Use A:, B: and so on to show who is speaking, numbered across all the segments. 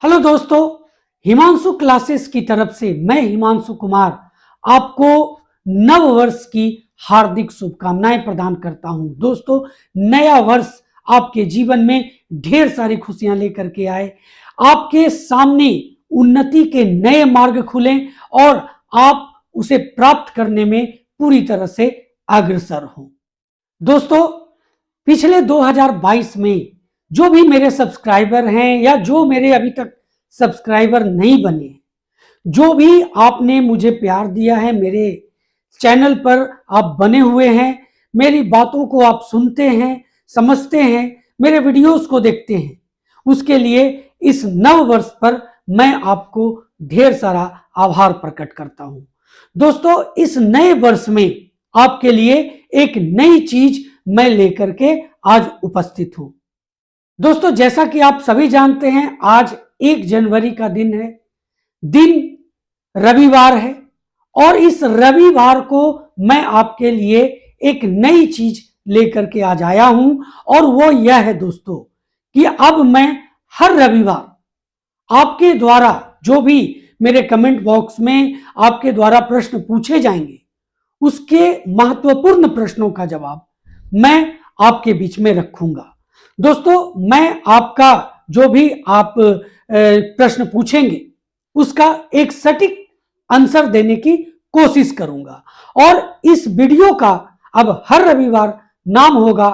A: Hello दोस्तों, Himanshu classes की तरफ से मैं हिमांशु कुमार आपको नव वर्ष की हार्दिक शुभकामनाएं प्रदान करता हूं। दोस्तों, नया वर्ष आपके जीवन में ढेर सारी खुशियां लेकर के आए, आपके सामने उन्नति के नए मार्ग खुलें और आप उसे प्राप्त करने में पूरी तरह से अग्रसर हो। दोस्तों, पिछले 2022 में जो भी मेरे सब्सक्राइबर हैं या जो मेरे अभी तक सब्सक्राइबर नहीं बने, जो भी आपने मुझे प्यार दिया है, मेरे चैनल पर आप बने हुए हैं, मेरी बातों को आप सुनते हैं, समझते हैं, मेरे वीडियोस को देखते हैं, उसके लिए इस नव वर्ष पर मैं आपको ढेर सारा आभार प्रकट करता हूं। दोस्तों, इस नए वर्ष में आपके लिए एक नई चीज मैं लेकर के आज उपस्थित हूं। दोस्तों, जैसा कि आप सभी जानते हैं, आज 1 जनवरी का दिन है, दिन रविवार है और इस रविवार को मैं आपके लिए एक नई चीज लेकर के आज आया हूं और वो यह है दोस्तों कि अब मैं हर रविवार आपके द्वारा जो भी मेरे कमेंट बॉक्स में आपके द्वारा प्रश्न पूछे जाएंगे, उसके महत्वपूर्ण प्रश्नों का जवाब मैं आपके बीच में रखूंगा। दोस्तों, मैं आपका जो भी आप प्रश्न पूछेंगे उसका एक सटीक आंसर देने की कोशिश करूंगा और इस वीडियो का अब हर रविवार नाम होगा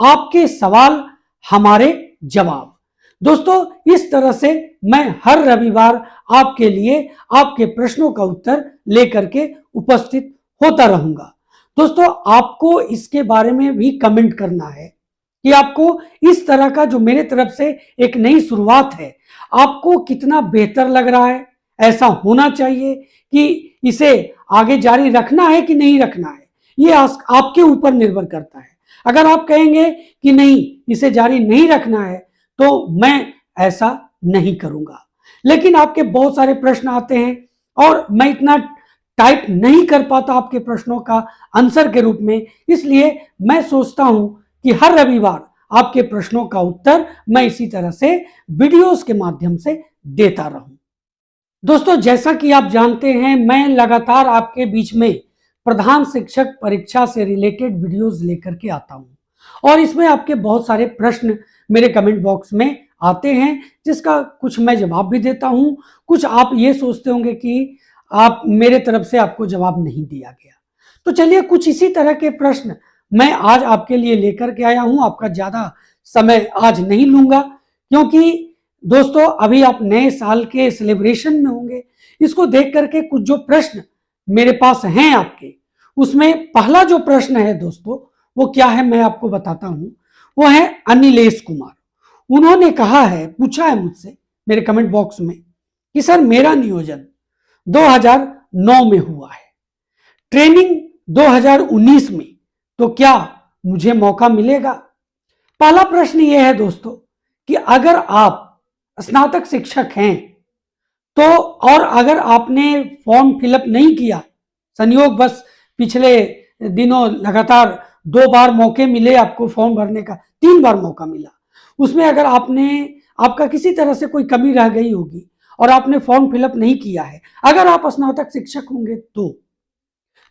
A: आपके सवाल हमारे जवाब। दोस्तों, इस तरह से मैं हर रविवार आपके लिए आपके प्रश्नों का उत्तर लेकर के उपस्थित होता रहूंगा। दोस्तों, आपको इसके बारे में भी कमेंट करना है कि आपको इस तरह का जो मेरे तरफ से एक नई शुरुआत है, आपको कितना बेहतर लग रहा है। ऐसा होना चाहिए कि इसे आगे जारी रखना है कि नहीं रखना है, ये आपके ऊपर निर्भर करता है। अगर आप कहेंगे कि नहीं, इसे जारी नहीं रखना है, तो मैं ऐसा नहीं करूंगा। लेकिन आपके बहुत सारे प्रश्न आते हैं और मैं इतना टाइप नहीं कर पाता आपके प्रश्नों का आंसर के रूप में, इसलिए मैं सोचता हूं कि हर रविवार आपके प्रश्नों का उत्तर मैं इसी तरह से वीडियोस के माध्यम से देता रहूं। दोस्तों, जैसा कि आप जानते हैं, मैं लगातार आपके बीच में प्रधान शिक्षक परीक्षा से रिलेटेड वीडियोस लेकर के आता हूं और इसमें आपके बहुत सारे प्रश्न मेरे कमेंट बॉक्स में आते हैं, जिसका कुछ मैं जवाब भी देता हूं। कुछ आप ये सोचते होंगे कि आप मेरे तरफ से आपको जवाब नहीं दिया गया, तो चलिए कुछ इसी तरह के प्रश्न मैं आज आपके लिए लेकर के आया हूं। आपका ज्यादा समय आज नहीं लूंगा, क्योंकि दोस्तों अभी आप नए साल के सेलिब्रेशन में होंगे। इसको देख करके कुछ जो प्रश्न मेरे पास हैं आपके, उसमें पहला जो प्रश्न है दोस्तों, वो क्या है मैं आपको बताता हूं। वो है अनिलेश कुमार। उन्होंने कहा है, पूछा है मुझसे मेरे कमेंट बॉक्स में कि सर, मेरा नियोजन 2009 में हुआ है, ट्रेनिंग 2019 में, तो क्या मुझे मौका मिलेगा? पहला प्रश्न यह है दोस्तों कि अगर आप स्नातक शिक्षक हैं तो, और अगर आपने फॉर्म फिलअप नहीं किया, संयोग बस पिछले दिनों लगातार 2 बार मौके मिले आपको फॉर्म भरने का, 3 बार मौका मिला, उसमें अगर आपका किसी तरह से कोई कमी रह गई होगी और आपने फॉर्म फिलअप नहीं किया है, अगर आप स्नातक शिक्षक होंगे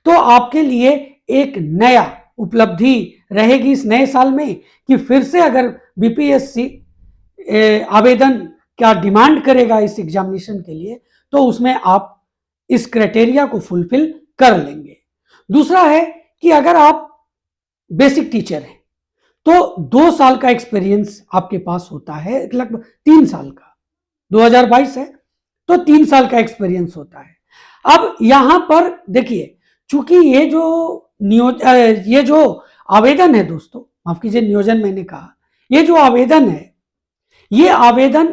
A: तो आपके लिए एक नया उपलब्धि रहेगी इस नए साल में कि फिर से अगर बीपीएससी आवेदन क्या डिमांड करेगा इस एग्जामिनेशन के लिए, तो उसमें आप इस क्राइटेरिया को फुलफिल कर लेंगे। दूसरा है कि अगर आप बेसिक टीचर हैं तो 2 साल का एक्सपीरियंस आपके पास होता है, लगभग 3 साल का, 2022 है तो 3 साल का एक्सपीरियंस होता है। अब यहां पर देखिए, चूंकि ये जो आवेदन है दोस्तों, माफ कीजिए, नियोजन मैंने कहा, ये जो आवेदन है, ये आवेदन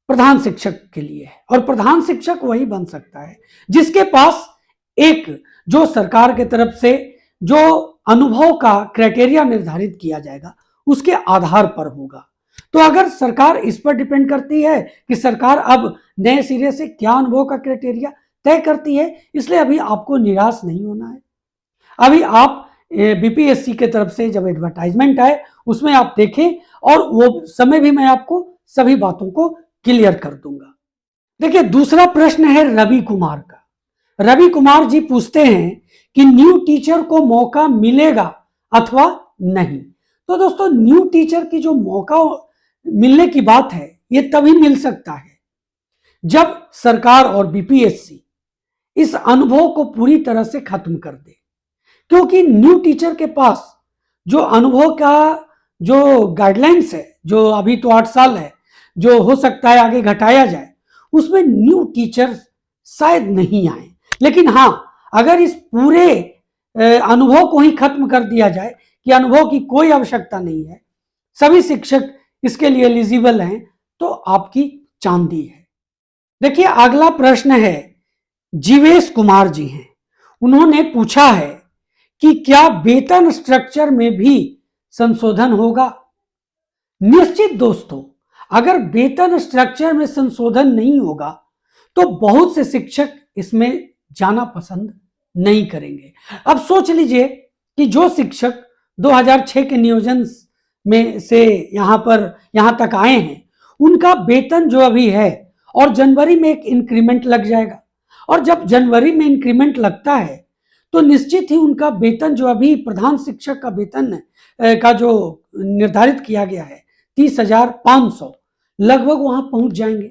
A: प्रधान शिक्षक के लिए है और प्रधान शिक्षक वही बन सकता है जिसके पास एक जो सरकार के तरफ से जो अनुभव का क्राइटेरिया निर्धारित किया जाएगा उसके आधार पर होगा। तो अगर सरकार इस पर डिपेंड करती है कि सरकार अब नए सिरे से क्या अनुभव का क्राइटेरिया तय करती है, इसलिए अभी आपको निराश नहीं होना है। अभी आप बीपीएससी के तरफ से जब एडवर्टाइजमेंट आए उसमें आप देखें और वो समय भी मैं आपको सभी बातों को क्लियर कर दूंगा। देखिए, दूसरा प्रश्न है रवि कुमार का। रवि कुमार जी पूछते हैं कि न्यू टीचर को मौका मिलेगा अथवा नहीं। तो दोस्तों, न्यू टीचर की जो मौका मिलने की बात है, ये तभी मिल सकता है जब सरकार और बीपीएससी इस अनुभव को पूरी तरह से खत्म कर दे। क्योंकि न्यू टीचर के पास जो अनुभव का जो गाइडलाइंस है, जो अभी तो 8 साल है, जो हो सकता है आगे घटाया जाए, उसमें न्यू टीचर शायद नहीं आए। लेकिन हाँ, अगर इस पूरे अनुभव को ही खत्म कर दिया जाए कि अनुभव की कोई आवश्यकता नहीं है, सभी शिक्षक इसके लिए एलिजिबल हैं, तो आपकी चांदी है। देखिए, अगला प्रश्न है, जीवेश कुमार जी हैं। उन्होंने पूछा है कि क्या वेतन स्ट्रक्चर में भी संशोधन होगा। निश्चित दोस्तों, अगर वेतन स्ट्रक्चर में संशोधन नहीं होगा तो बहुत से शिक्षक इसमें जाना पसंद नहीं करेंगे। अब सोच लीजिए कि जो शिक्षक 2006 के नियोजन में से यहां तक आए हैं, उनका वेतन जो अभी है, और जनवरी में एक इंक्रीमेंट लग जाएगा, और जब जनवरी में इंक्रीमेंट लगता है तो निश्चित ही उनका वेतन जो अभी प्रधान शिक्षक का वेतन का जो निर्धारित किया गया है 30,500, लगभग वहां पहुंच जाएंगे।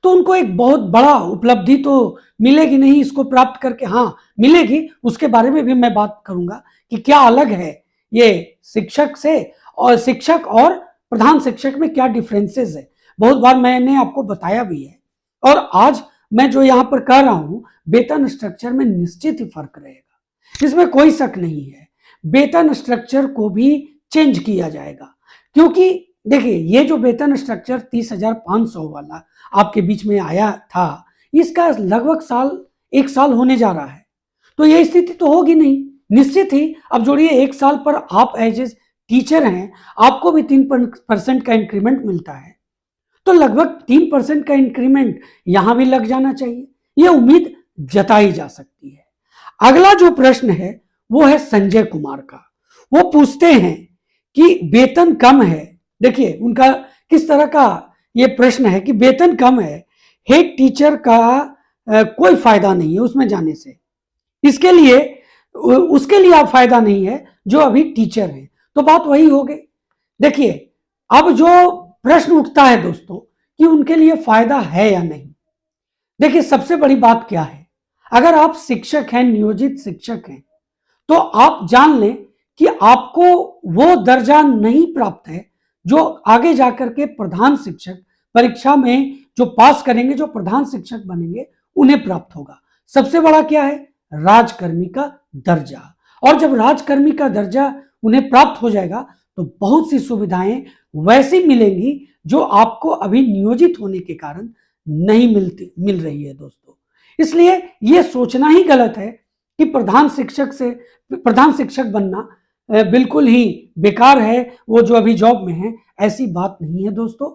A: तो उनको एक बहुत बड़ा उपलब्धि तो मिलेगी नहीं इसको प्राप्त करके। हाँ, मिलेगी, उसके बारे में भी मैं बात करूंगा कि क्या अलग है ये शिक्षक से, और शिक्षक और प्रधान शिक्षक में क्या डिफरेंसेस है। बहुत बार मैंने आपको बताया भी है, और आज मैं जो यहां पर कह रहा हूं, वेतन स्ट्रक्चर में निश्चित ही फर्क रहेगा, इसमें कोई शक नहीं है। वेतन स्ट्रक्चर को भी चेंज किया जाएगा, क्योंकि देखिए, ये जो वेतन स्ट्रक्चर 30,500 वाला आपके बीच में आया था, इसका लगभग 1 साल होने जा रहा है। तो ये स्थिति तो होगी नहीं, निश्चित ही। अब जोड़िए, 1 साल पर आप एज ए टीचर हैं, आपको भी 3% का इंक्रीमेंट मिलता है, तो लगभग 3% का इंक्रीमेंट यहां भी लग जाना चाहिए, यह उम्मीद जताई जा सकती है। अगला जो प्रश्न है वो है संजय कुमार का। वो पूछते हैं कि वेतन कम है। देखिए, उनका किस तरह का ये प्रश्न है कि वेतन कम है, हेड टीचर का कोई फायदा नहीं है उसमें जाने से, उसके लिए आप फायदा नहीं है जो अभी टीचर है। तो बात वही हो गई। देखिए, अब जो प्रश्न उठता है दोस्तों कि उनके लिए फायदा है या नहीं। देखिए, सबसे बड़ी बात क्या है, अगर आप शिक्षक हैं, नियोजित शिक्षक हैं, तो आप जान लें कि आपको वो दर्जा नहीं प्राप्त है जो आगे जाकर के प्रधान शिक्षक परीक्षा में जो पास करेंगे, जो प्रधान शिक्षक बनेंगे, उन्हें प्राप्त होगा। सबसे बड़ा क्या है, राजकर्मी का दर्जा। और जब राजकर्मी का दर्जा उन्हें प्राप्त हो जाएगा तो बहुत सी सुविधाएं वैसी मिलेंगी जो आपको अभी नियोजित होने के कारण नहीं मिल रही है दोस्तों। इसलिए यह सोचना ही गलत है कि प्रधान शिक्षक बनना बिल्कुल ही बेकार है, वो जो अभी जॉब में है। ऐसी बात नहीं है दोस्तों।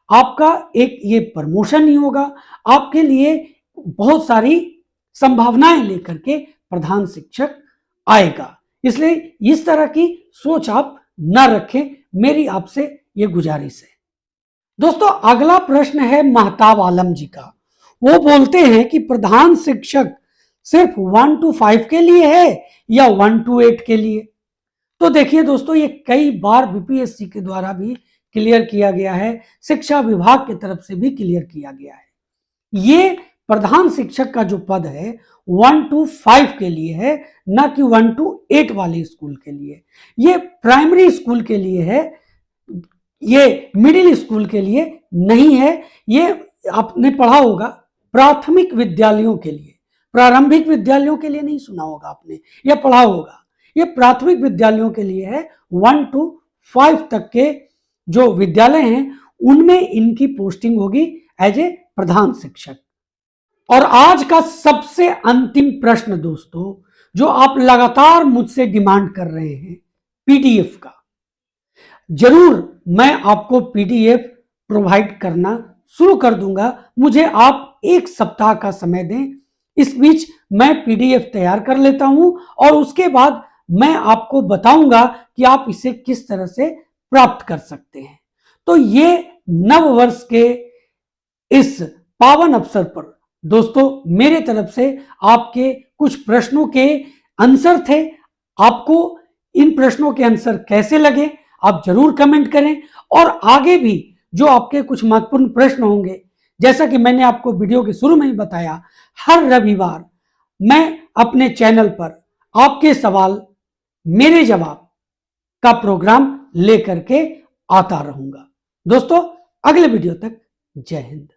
A: आपका एक ये प्रमोशन नहीं होगा, आपके लिए बहुत सारी संभावनाएं लेकर के प्रधान शिक्षक आएगा। इसलिए इस तरह की सोच आप न रखें, मेरी आपसे ये गुजारिश है। दोस्तों, अगला प्रश्न है महताब आलम जी का। वो बोलते हैं कि प्रधान शिक्षक सिर्फ 1 to 5 के लिए है या 1 to 8 के लिए। तो देखिए दोस्तों, ये कई बार बीपीएससी के द्वारा भी क्लियर किया गया है, शिक्षा विभाग की तरफ से भी क्लियर किया गया है। ये प्रधान शिक्षक का जो पद है 1 to 5 के लिए है, ना कि 1 to 8 वाले स्कूल के लिए। ये प्राइमरी स्कूल के लिए है, ये मिडिल स्कूल के लिए नहीं है। ये आपने पढ़ा होगा प्राथमिक विद्यालयों के लिए, प्रारंभिक विद्यालयों के लिए नहीं सुना होगा आपने, या पढ़ा होगा। ये प्राथमिक विद्यालयों के लिए है। 1 to 5 तक के जो विद्यालय हैं उनमें इनकी पोस्टिंग होगी एज ए प्रधान शिक्षक। और आज का सबसे अंतिम प्रश्न दोस्तों, जो आप लगातार मुझसे डिमांड कर रहे हैं, पीडीएफ का। जरूर मैं आपको पीडीएफ प्रोवाइड करना शुरू कर दूंगा, मुझे आप 1 सप्ताह का समय दें। इस बीच मैं पीडीएफ तैयार कर लेता हूं और उसके बाद मैं आपको बताऊंगा कि आप इसे किस तरह से प्राप्त कर सकते हैं। तो ये नव वर्ष के इस पावन अवसर पर दोस्तों मेरे तरफ से आपके कुछ प्रश्नों के आंसर थे। आपको इन प्रश्नों के आंसर कैसे लगे आप जरूर कमेंट करें, और आगे भी जो आपके कुछ महत्वपूर्ण प्रश्न होंगे, जैसा कि मैंने आपको वीडियो के शुरू में ही बताया, हर रविवार मैं अपने चैनल पर आपके सवाल मेरे जवाब का प्रोग्राम लेकर के आता रहूंगा। दोस्तों अगले वीडियो तक जय हिंद।